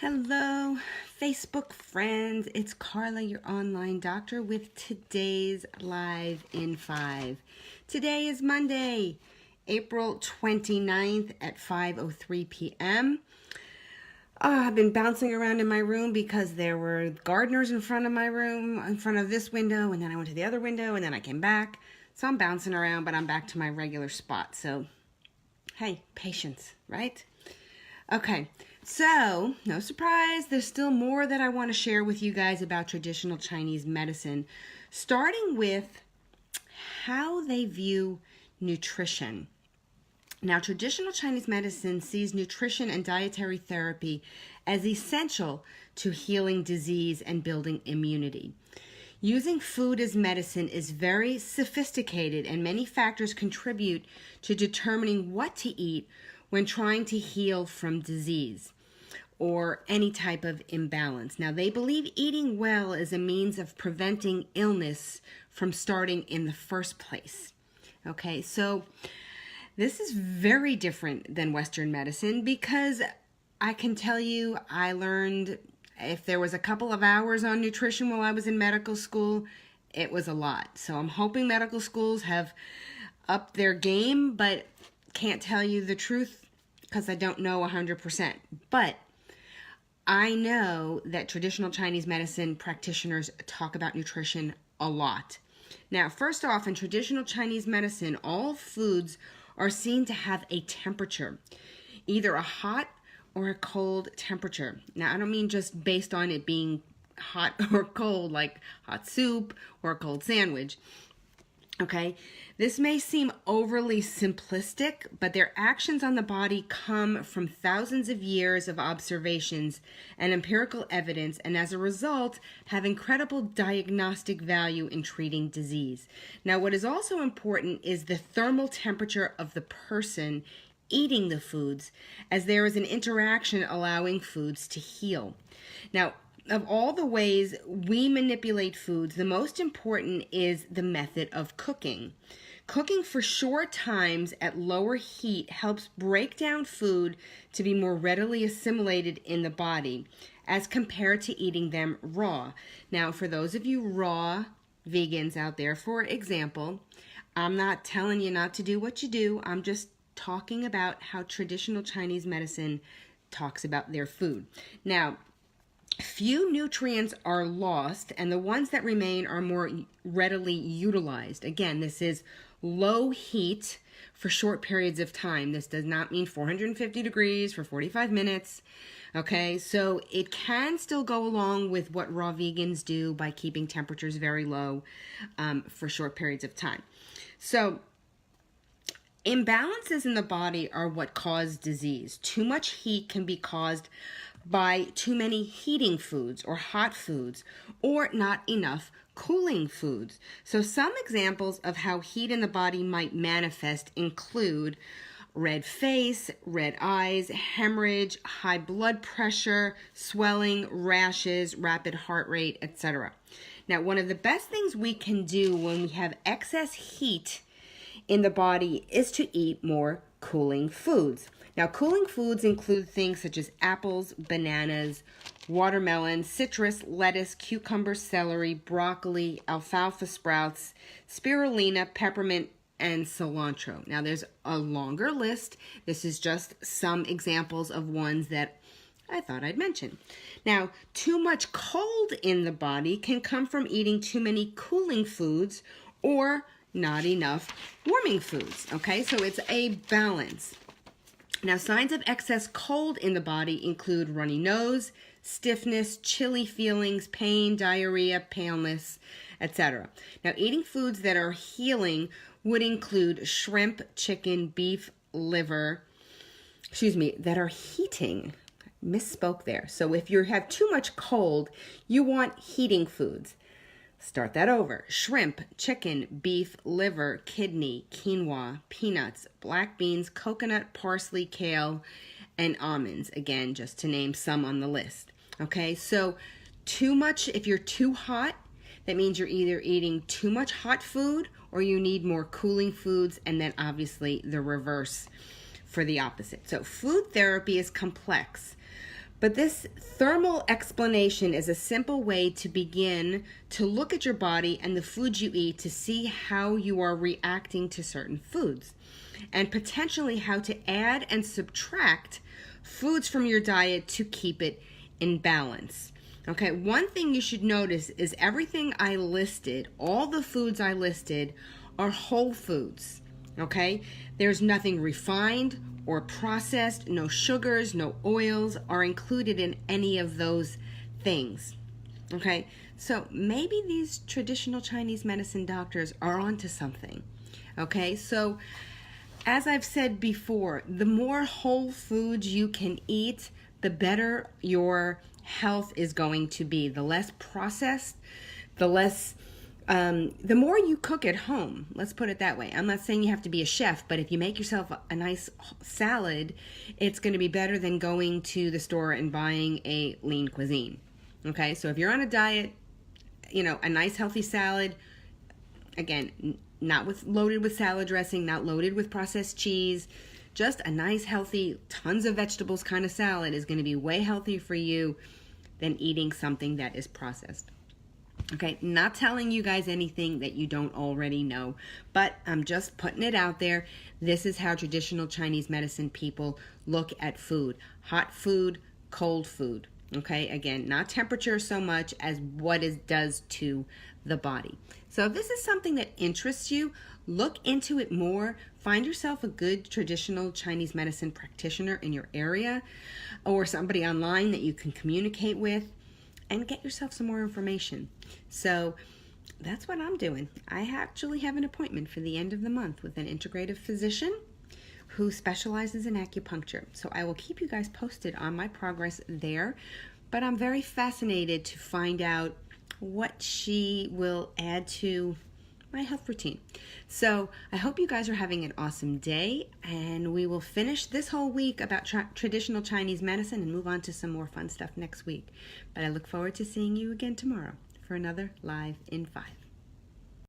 Hello, Facebook friends. It's Carla, your online doctor, with today's Live in 5. Today is Monday, April 29th at 5:03 p.m. I've been bouncing around in my room because there were gardeners in front of my room, in front of this window, and then I went to the other window, and then I came back. So I'm bouncing around, but I'm back to my regular spot. So, hey, patience, right? Okay, so no surprise, there's still more that I want to share with you guys about traditional Chinese medicine, starting with how they view nutrition. Now, traditional Chinese medicine sees nutrition and dietary therapy as essential to healing disease and building immunity. Using food as medicine is very sophisticated, and many factors contribute to determining what to eat when trying to heal from disease or any type of imbalance. Now, they believe eating well is a means of preventing illness from starting in the first place. Okay, so this is very different than Western medicine because I can tell you I learned if there was a couple of hours on nutrition while I was in medical school, it was a lot. So I'm hoping medical schools have upped their game, but can't tell you the truth because I don't know 100%. But I know that traditional Chinese medicine practitioners talk about nutrition a lot. Now, first off, in traditional Chinese medicine, all foods are seen to have a temperature, either a hot or a cold temperature. Now, I don't mean just based on it being hot or cold, like hot soup or a cold sandwich. Okay, this may seem overly simplistic, but their actions on the body come from thousands of years of observations and empirical evidence, and as a result, have incredible diagnostic value in treating disease. Now, what is also important is the thermal temperature of the person eating the foods, as there is an interaction allowing foods to heal. Now, of all the ways we manipulate foods, the most important is the method of cooking. Cooking for short times at lower heat helps break down food to be more readily assimilated in the body as compared to eating them raw. Now, for those of you raw vegans out there, for example, I'm not telling you not to do what you do. I'm just talking about how traditional Chinese medicine talks about their food. Now, few nutrients are lost, and the ones that remain are more readily utilized. Again, this is low heat for short periods of time. This does not mean 450 degrees for 45 minutes. Okay, so it can still go along with what raw vegans do by keeping temperatures very low for short periods of time. So imbalances in the body are what cause disease. Too much heat can be caused by too many heating foods or hot foods, or not enough cooling foods. So some examples of how heat in the body might manifest include red face, red eyes, hemorrhage, high blood pressure, swelling, rashes, rapid heart rate, etc. Now, one of the best things we can do when we have excess heat in the body is to eat more cooling foods. Now, cooling foods include things such as apples, bananas, watermelon, citrus, lettuce, cucumber, celery, broccoli, alfalfa sprouts, spirulina, peppermint, and cilantro. Now, there's a longer list. This is just some examples of ones that I thought I'd mention. Now, too much cold in the body can come from eating too many cooling foods or not enough warming foods. Okay, so it's a balance. Now, signs of excess cold in the body include runny nose, stiffness, chilly feelings, pain, diarrhea, paleness, etc. Now, eating foods that are healing would include shrimp, chicken, beef, liver, that are heating. Misspoke there. So if you have too much cold, you want heating foods. Start that over. Shrimp, chicken, beef, liver, kidney, quinoa, peanuts, black beans, coconut, parsley, kale, and almonds. Again, just to name some on the list. Okay, so too much, if you're too hot, that means you're either eating too much hot food or you need more cooling foods, and then obviously the reverse for the opposite. So food therapy is complex, But this thermal explanation is a simple way to begin to look at your body and the foods you eat to see how you are reacting to certain foods, and potentially how to add and subtract foods from your diet to keep it in balance. Okay, one thing you should notice is everything I listed, all the foods I listed, are whole foods. Okay, there's nothing refined or processed, no sugars, no oils are included in any of those things. Okay, so maybe these traditional Chinese medicine doctors are onto something. Okay, so as I've said before, the more whole foods you can eat, the better your health is going to be. The less processed, the more you cook at home, let's put it that way. I'm not saying you have to be a chef, but if you make yourself a nice salad, it's going to be better than going to the store and buying a lean cuisine. Okay, so if you're on a diet, a nice healthy salad, again, not loaded with salad dressing, not loaded with processed cheese, just a nice healthy, tons of vegetables kind of salad is going to be way healthier for you than eating something that is processed. Okay, not telling you guys anything that you don't already know, but I'm just putting it out there. This is how traditional Chinese medicine people look at food. Hot food, cold food. Okay, again, not temperature so much as what it does to the body. So if this is something that interests you, look into it more. Find yourself a good traditional Chinese medicine practitioner in your area or somebody online that you can communicate with, and get yourself some more information. So that's what I'm doing. I actually have an appointment for the end of the month with an integrative physician who specializes in acupuncture. So I will keep you guys posted on my progress there, but I'm very fascinated to find out what she will add to my health routine. So I hope you guys are having an awesome day, and we will finish this whole week about traditional Chinese medicine and move on to some more fun stuff next week. But I look forward to seeing you again tomorrow for another Live in 5.